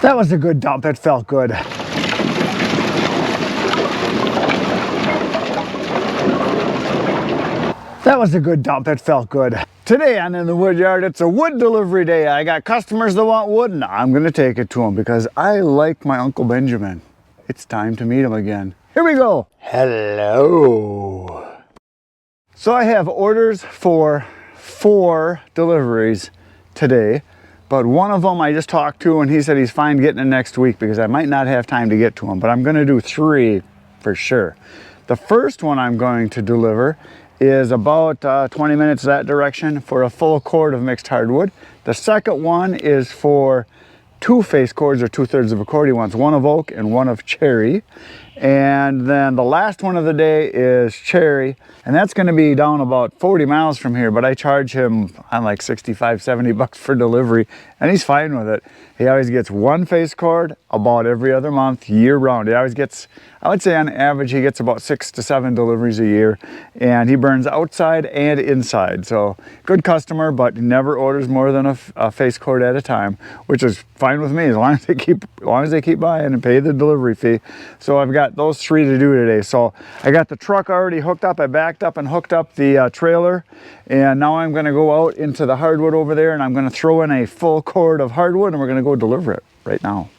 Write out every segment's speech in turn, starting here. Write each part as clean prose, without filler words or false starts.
That was a good dump. It felt good. That was a good dump. It felt good. Today on In the Wood Yard, it's a wood delivery day. I got customers that want wood, and I'm going to take it to them because I like my Uncle Benjamin. It's time to meet him again. Here we go. Hello. So I have orders for 4 deliveries today, but one of them I just talked to, and he said he's fine getting it next week because I might not have time to get to him, but I'm going to do 3 for sure. The first one I'm going to deliver is about 20 minutes that direction for a full cord of mixed hardwood. The second one is for 2 face cords, or 2/3 of a cord. He wants one of oak and one of cherry. And then the last one of the day is cherry, and that's going to be down about 40 miles from here, but I charge him on like 65, 70 bucks for delivery, and he's fine with it. He always gets 1 face cord about every other month, year round. He always gets, I would say on average, he gets about 6 to 7 deliveries a year, and he burns outside and inside. So good customer, but never orders more than a face cord at a time, which is fine with me as long as they keep buying and pay the delivery fee. So I've got those 3 to do today. So I got the truck already hooked up. I backed up and hooked up the trailer, and now I'm going to go out into the hardwood over there, and I'm going to throw in a full cord of hardwood, and we're going to go deliver it right now.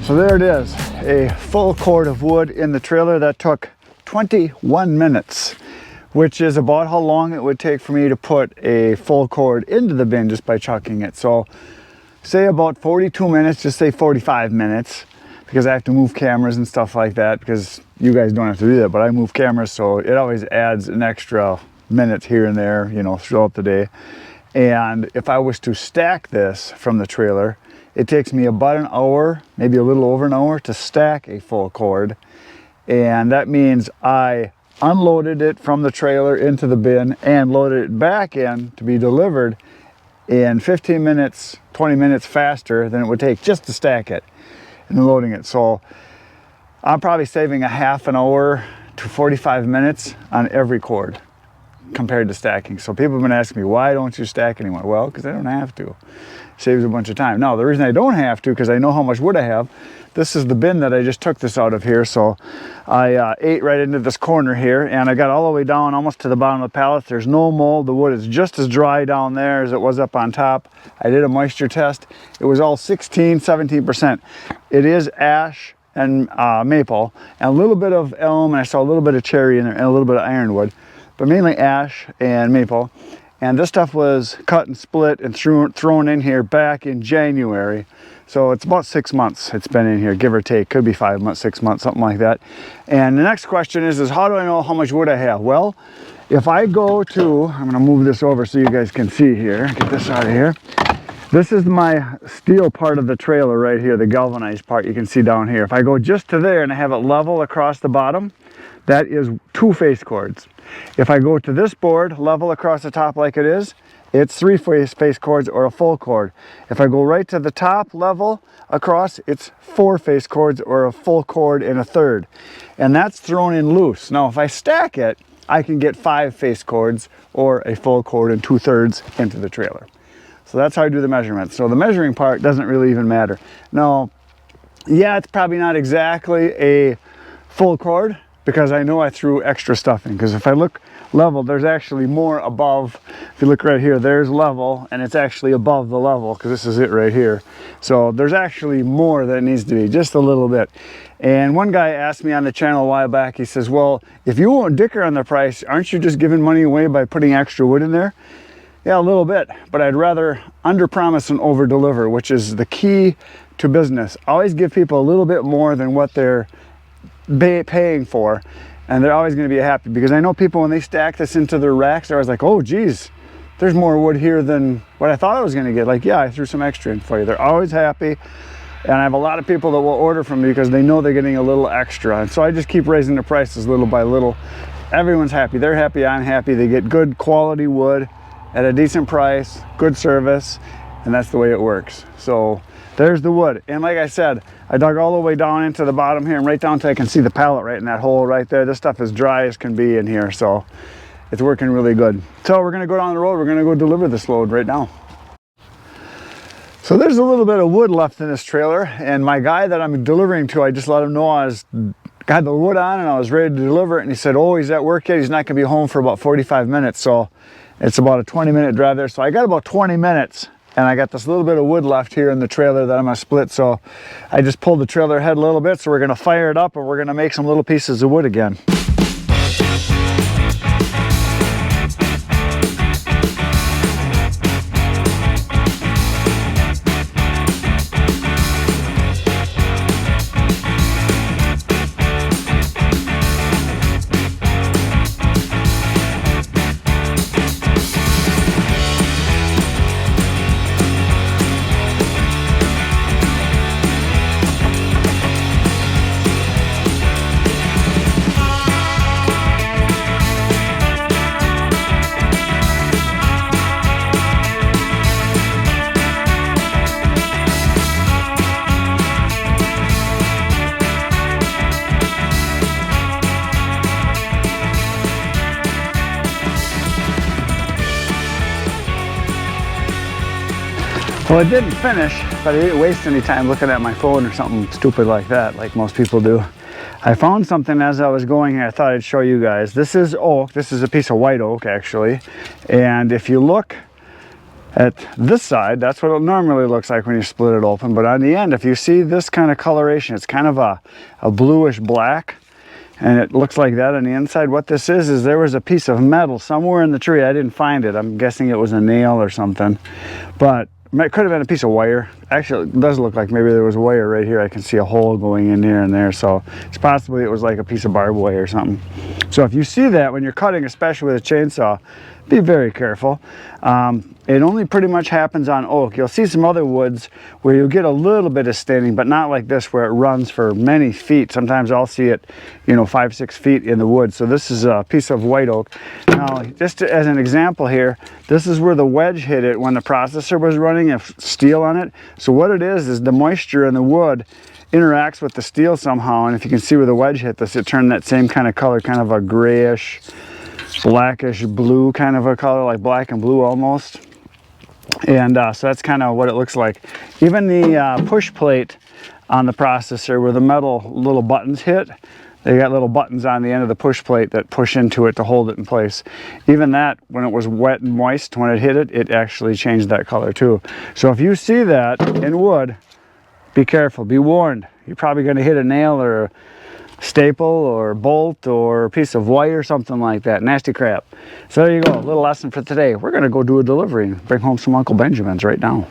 So there it is, a full cord of wood in the trailer. That took 21 minutes, which is about how long it would take for me to put a full cord into the bin just by chucking it. So say about 42 minutes, just say 45 minutes, because I have to move cameras and stuff like that, because you guys don't have to do that, but I move cameras, so it always adds an extra minute here and there, you know, throughout the day. And if I was to stack this from the trailer, it takes me about an hour, maybe a little over an hour, to stack a full cord. And that means I unloaded it from the trailer into the bin and loaded it back in to be delivered in 15 minutes, 20 minutes faster than it would take just to stack it and loading it. So I'm probably saving a half an hour to 45 minutes on every cord compared to stacking. So people have been asking me, why don't you stack anymore? Well, because I don't have to. Saves a bunch of time. Now, the reason I don't have to, because I know how much wood I have, this is the bin that I just took this out of here. So I ate right into this corner here, and I got all the way down almost to the bottom of the pallet. There's no mold. The wood is just as dry down there as it was up on top. I did a moisture test. It was all 16, 17%. It is ash and maple, and a little bit of elm, and I saw a little bit of cherry in there, and a little bit of ironwood, but mainly ash and maple. And this stuff was cut and split and thrown in here back in January. So it's about 6 months it's been in here, give or take. Could be 5 months, 6 months, something like that. And the next question is how do I know how much wood I have? Well, if I go to, I'm gonna move this over so you guys can see here, get this out of here. This is my steel part of the trailer right here, the galvanized part you can see down here. If I go just to there and I have it level across the bottom, that is 2 face cords. If I go to this board, level across the top like it is, it's 3 face cords or a full cord. If I go right to the top level across, it's 4 face cords or a full cord and a third. And that's thrown in loose. Now, if I stack it, I can get 5 face cords or a full cord and 2/3 into the trailer. So that's how I do the measurements. So the measuring part doesn't really even matter. Now, yeah, it's probably not exactly a full cord, because I know I threw extra stuff in. Because if I look level, there's actually more above. If you look right here, there's level, and it's actually above the level, because this is it right here. So there's actually more that needs to be, just a little bit. And one guy asked me on the channel a while back, he says, well, if you won't dicker on the price, aren't you just giving money away by putting extra wood in there? Yeah, a little bit, but I'd rather under-promise and over-deliver, which is the key to business. Always give people a little bit more than what they're paying for, and they're always going to be happy, because I know people when they stack this into their racks, they're always like, oh geez, there's more wood here than what I thought I was going to get. Like, yeah, I threw some extra in for you. They're always happy, and I have a lot of people that will order from me because they know they're getting a little extra, and so I just keep raising the prices little by little. Everyone's happy. They're happy, I'm happy. They get good quality wood, at a decent price, good service, and that's the way it works. So there's the wood. And like I said, I dug all the way down into the bottom here and right down till I can see the pallet right in that hole right there. This stuff is dry as can be in here, so it's working really good. So we're gonna go down the road, we're gonna go deliver this load right now. So there's a little bit of wood left in this trailer, and my guy that I'm delivering to, I just let him know I got the wood on and I was ready to deliver it, and he said, oh, he's at work yet, he's not gonna be home for about 45 minutes. So it's about a 20-minute drive there. So I got about 20 minutes and I got this little bit of wood left here in the trailer that I'm gonna split. So I just pulled the trailer head a little bit, so we're gonna fire it up and we're gonna make some little pieces of wood again. Well, it didn't finish, but I didn't waste any time looking at my phone or something stupid like that, like most people do. I found something as I was going here I thought I'd show you guys. This is oak. This is a piece of white oak, actually. And if you look at this side, that's what it normally looks like when you split it open. But on the end, if you see this kind of coloration, it's kind of a bluish black. And it looks like that on the inside. What this is there was a piece of metal somewhere in the tree. I didn't find it. I'm guessing it was a nail or something. But it could have been a piece of wire. Actually, it does look like maybe there was wire right here. I can see a hole going in here and there. So it's possibly it was like a piece of barbed wire or something. So if you see that when you're cutting, especially with a chainsaw, be very careful. It only pretty much happens on oak. You'll see some other woods where you'll get a little bit of staining, but not like this where it runs for many feet. Sometimes I'll see it, 5-6 feet in the wood. So this is a piece of white oak. Now, just as an example here, this is where the wedge hit it when the processor was running a steel on it. So what it is the moisture in the wood interacts with the steel somehow, and if you can see where the wedge hit this, it turned that same kind of color, kind of a grayish, blackish blue kind of a color, like black and blue almost. And so that's kind of what it looks like. Even the push plate on the processor where the metal little buttons hit, they got little buttons on the end of the push plate that push into it to hold it in place. Even that, when it was wet and moist, when it hit it, it actually changed that color too. So if you see that in wood, be careful, be warned. You're probably going to hit a nail or a staple or a bolt or a piece of wire, something like that. Nasty crap. So there you go, a little lesson for today. We're going to go do a delivery and bring home some Uncle Benjamin's right now.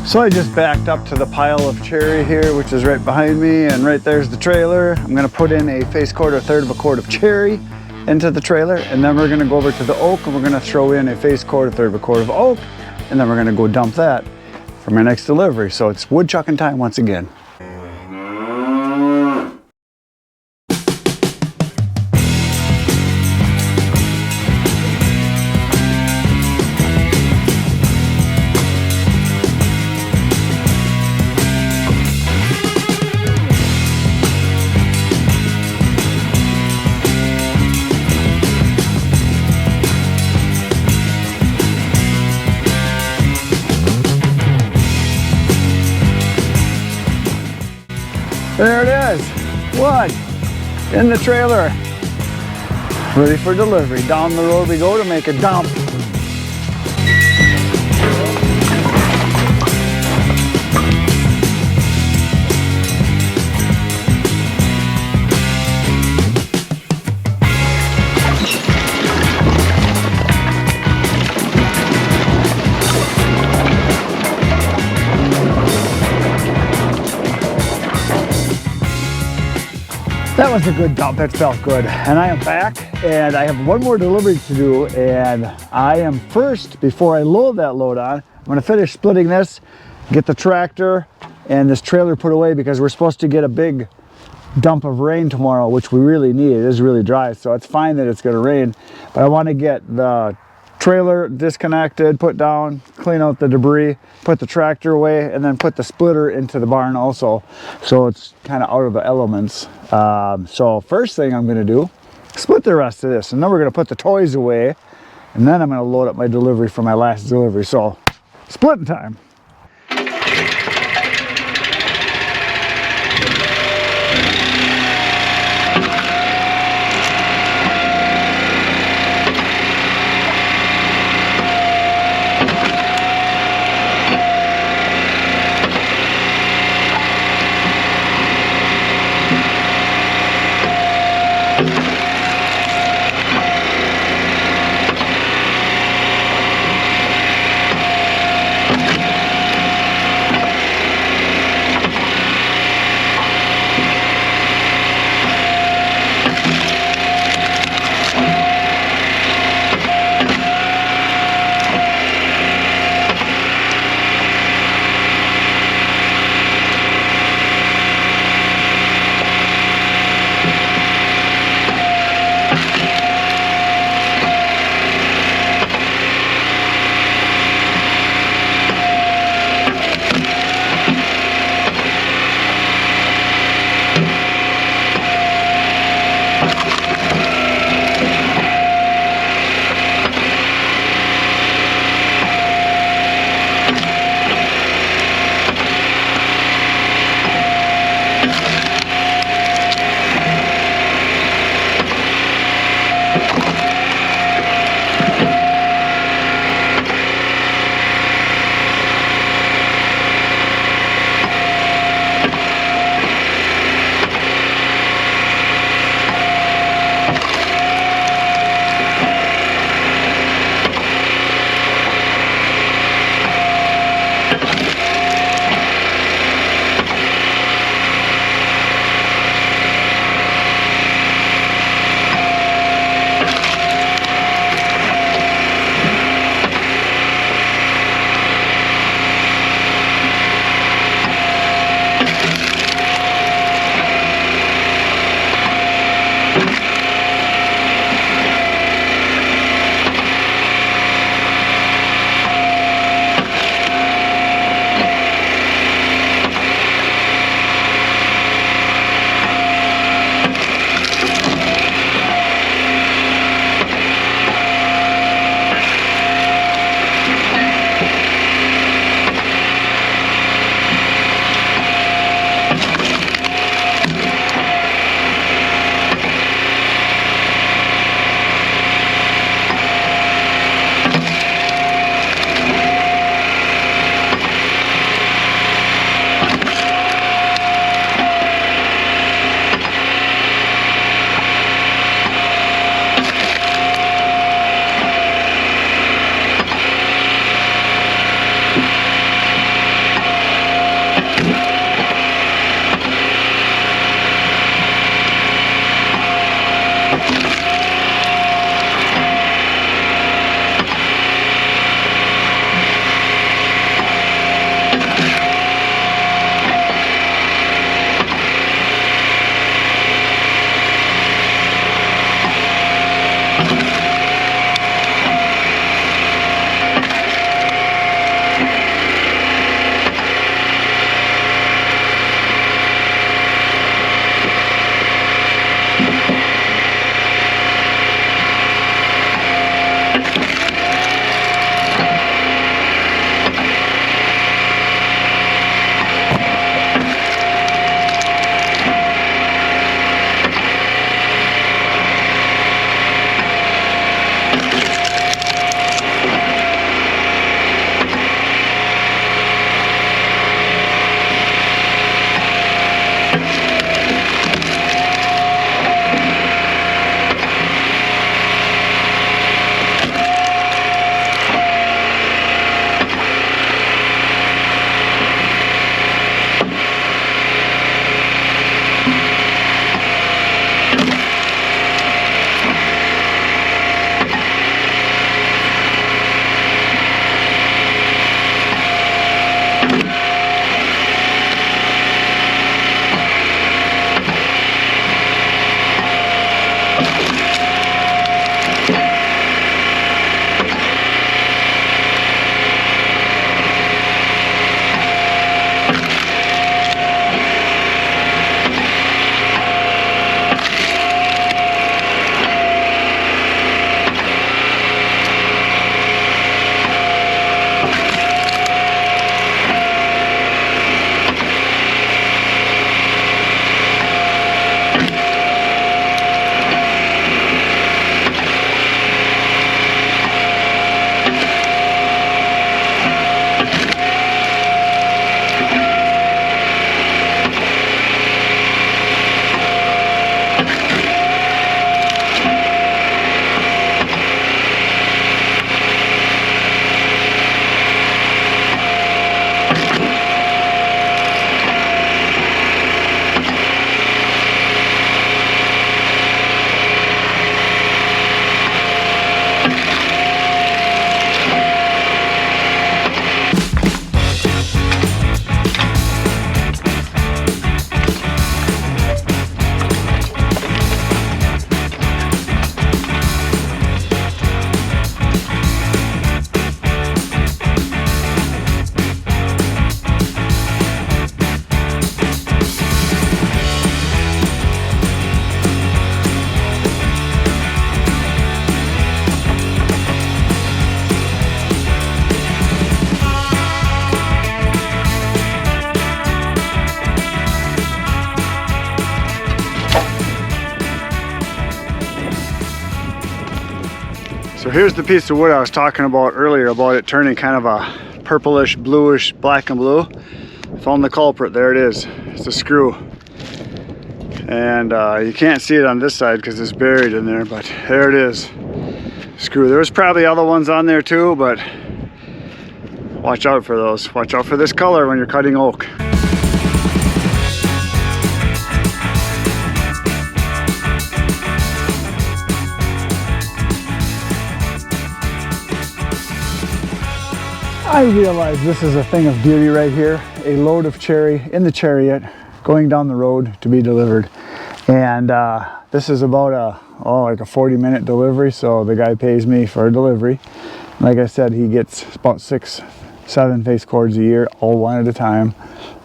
So I just backed up to the pile of cherry here, which is right behind me, and right there's the trailer. I'm gonna put in a face quart or third of a quart of cherry into the trailer, and then we're gonna go over to the oak and we're gonna throw in a face quart or third of a quart of oak, and then we're gonna go dump that for my next delivery. So it's wood chucking time once again. There it is, wood in the trailer, ready for delivery. Down the road we go to make a dump. was a good dump. It felt good. And I am back, and I have one more delivery to do, and I am first, before I load that load on, I'm gonna finish splitting this, get the tractor and this trailer put away, because we're supposed to get a big dump of rain tomorrow, which we really need. It is really dry, so it's fine that it's gonna rain, but I wanna get the trailer disconnected, put down, clean out the debris, put the tractor away, and then put the splitter into the barn also, so it's kind of out of the elements. So first thing I'm going to do, split the rest of this, and then we're going to put the toys away, and then I'm going to load up my delivery for my last delivery. So splitting time. So here's the piece of wood I was talking about earlier, about it turning kind of a purplish, bluish, black and blue. Found the culprit. There it is. It's a screw. And you can't see it on this side because it's buried in there, but there it is. Screw. There's probably other ones on there too, but watch out for those. Watch out for this color when you're cutting oak. I realize this is a thing of beauty right here. A load of cherry in the chariot going down the road to be delivered. And this is about like a 40-minute delivery, so the guy pays me for a delivery. Like I said, he gets about 6-7 face cords a year, all one at a time.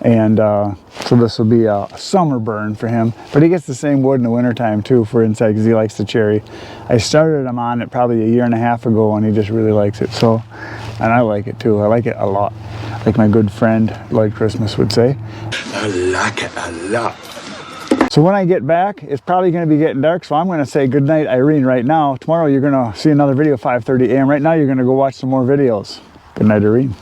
And so this will be a summer burn for him. But he gets the same wood in the wintertime too for inside because he likes the cherry. I started him on it probably a year and a half ago and he just really likes it. So, and I like it too. I like it a lot. Like my good friend Lloyd Christmas would say. I like it a lot. So when I get back, it's probably going to be getting dark, so I'm going to say good night, Irene, right now. Tomorrow you're going to see another video at 5:30 a.m. Right now you're going to go watch some more videos. Good night, Irene.